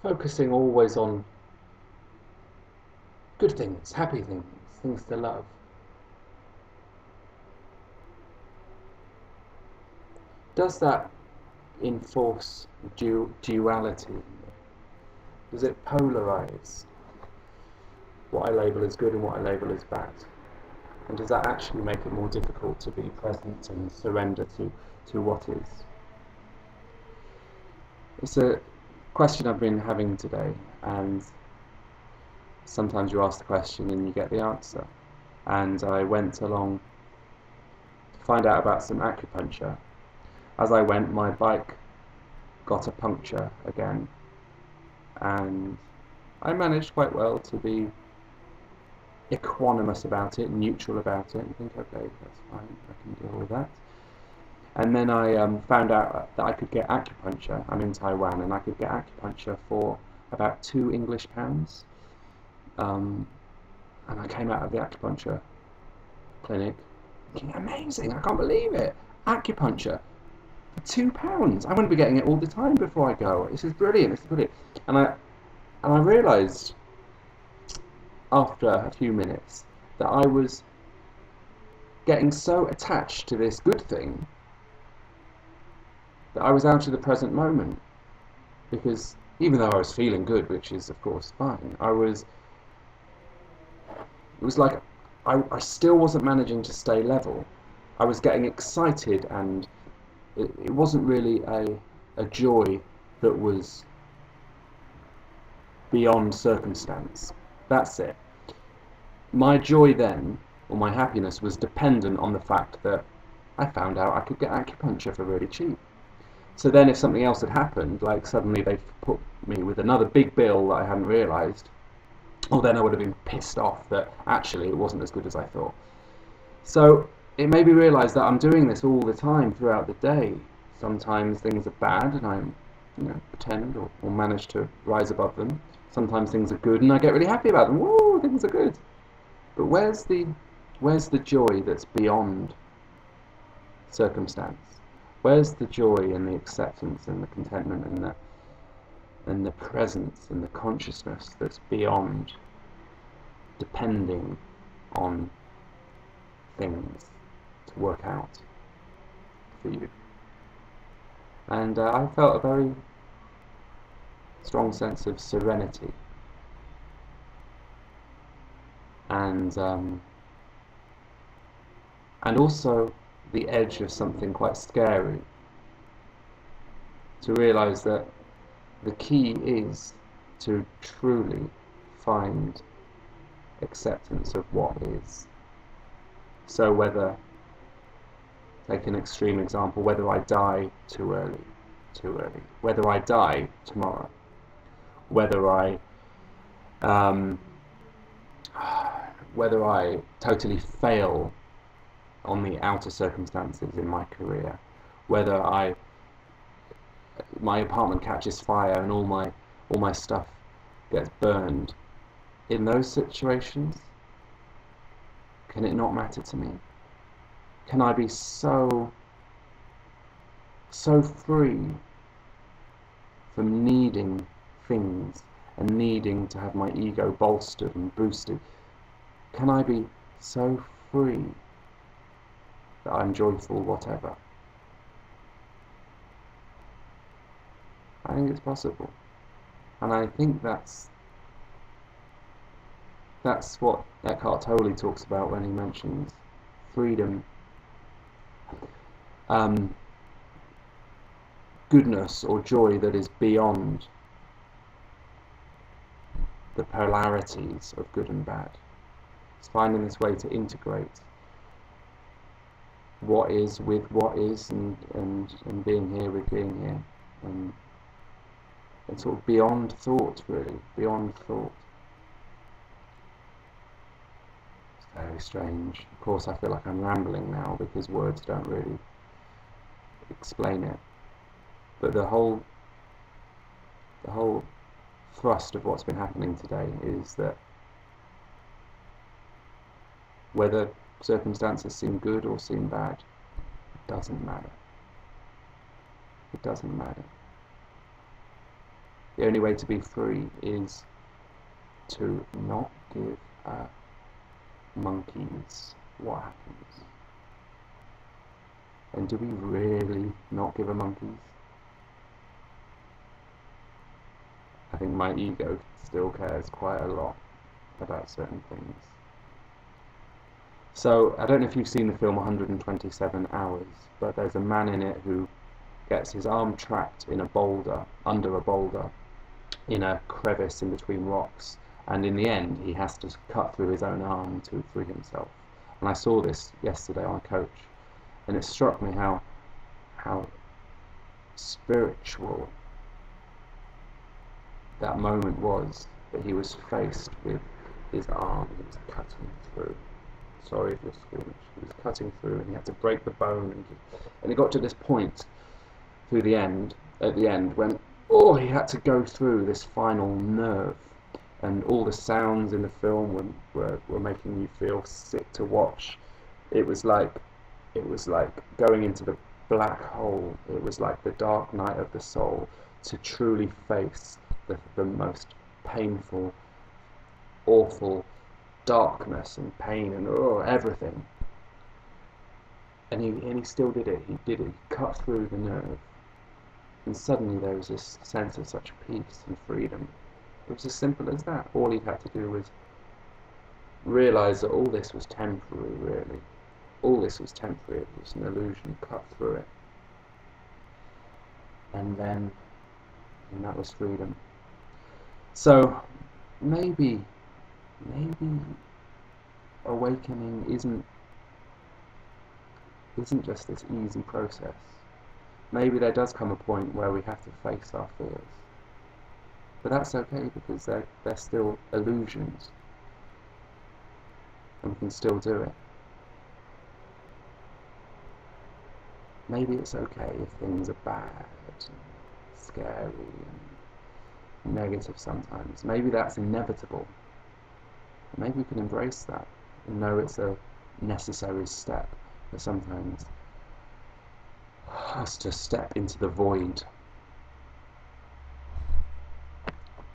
focusing always on good things, happy things, things to love. Does that enforce duality? Does it polarize what I label as good and what I label as bad? And does that actually make it more difficult to be present and surrender to what is? It's a question I've been having today, and sometimes you ask the question and you get the answer. And I went along to find out about some acupuncture. As I went, my bike got a puncture again, and I managed quite well to be equanimous about it, neutral about it, and think, okay, that's fine, I can deal with that. And then I found out that I could get acupuncture. I'm in Taiwan, and I could get acupuncture for about £2 English. And I came out of the acupuncture clinic thinking, amazing, I can't believe it. Acupuncture for £2. I wouldn't be getting it all the time before I go. This is brilliant, this is brilliant. And I realised after a few minutes that I was getting so attached to this good thing that I was out of the present moment. Because even though I was feeling good, which is of course fine, it was like I still wasn't managing to stay level. I was getting excited, and it wasn't really a joy that was beyond circumstance. That's it. My joy then, or my happiness, was dependent on the fact that I found out I could get acupuncture for really cheap. So then if something else had happened, like suddenly they'd put me with another big bill that I hadn't realised, well, then I would have been pissed off that actually it wasn't as good as I thought. So it made me realise that I'm doing this all the time throughout the day. Sometimes things are bad and I pretend or manage to rise above them. Sometimes things are good and I get really happy about them. Woo, things are good. But where's the joy that's beyond circumstance? Where's the joy and the acceptance and the contentment and the presence and the consciousness that's beyond depending on things to work out for you? And I felt a very strong sense of serenity and also the edge of something quite scary, to realise that the key is to truly find acceptance of what is. So whether, take an extreme example, whether I die too early, whether I die tomorrow, whether I totally fail on the outer circumstances in my career, whether my apartment catches fire and all my stuff gets burned. In those situations, can it not matter to me? Can I be so free from needing things and needing to have my ego bolstered and boosted? Can I be so free that I'm joyful whatever? I think it's possible, and I think that's what Eckhart Tolle talks about when he mentions freedom, goodness or joy that is beyond the polarities of good and bad. It's finding this way to integrate what is with what is, and being here with being here, and sort of beyond thought, really, beyond thought. It's very strange. Of course, I feel like I'm rambling now because words don't really explain it. But the whole thrust of what's been happening today is that whether circumstances seem good or seem bad, it doesn't matter. It doesn't matter. The only way to be free is to not give monkeys what happens. And do we really not give a monkeys? I think my ego still cares quite a lot about certain things. So, I don't know if you've seen the film 127 Hours, but there's a man in it who gets his arm trapped in a boulder, under a boulder, in a crevice in between rocks, and in the end he has to cut through his own arm to free himself. And I saw this yesterday on a coach, and it struck me how spiritual that moment was, that he was faced with his arm, he was cutting through. Sorry if you're squeamish. He was cutting through, and he had to break the bone, and it got to this point at the end, when he had to go through this final nerve, and all the sounds in the film were making you feel sick to watch. It was like going into the black hole. It was like the dark night of the soul, to truly face the most painful, awful darkness and pain and everything. And he still did it. He did it. He cut through the nerve. And suddenly there was this sense of such peace and freedom. It was as simple as that. All he had to do was realise that all this was temporary, really. All this was temporary. It was an illusion. Cut through it. And that was freedom. So maybe awakening isn't just this easy process. Maybe there does come a point where we have to face our fears. But that's okay, because they're still illusions. And we can still do it. Maybe it's okay if things are bad and scary and negative sometimes. Maybe that's inevitable. Maybe we can embrace that and know it's a necessary step, but sometimes us to step into the void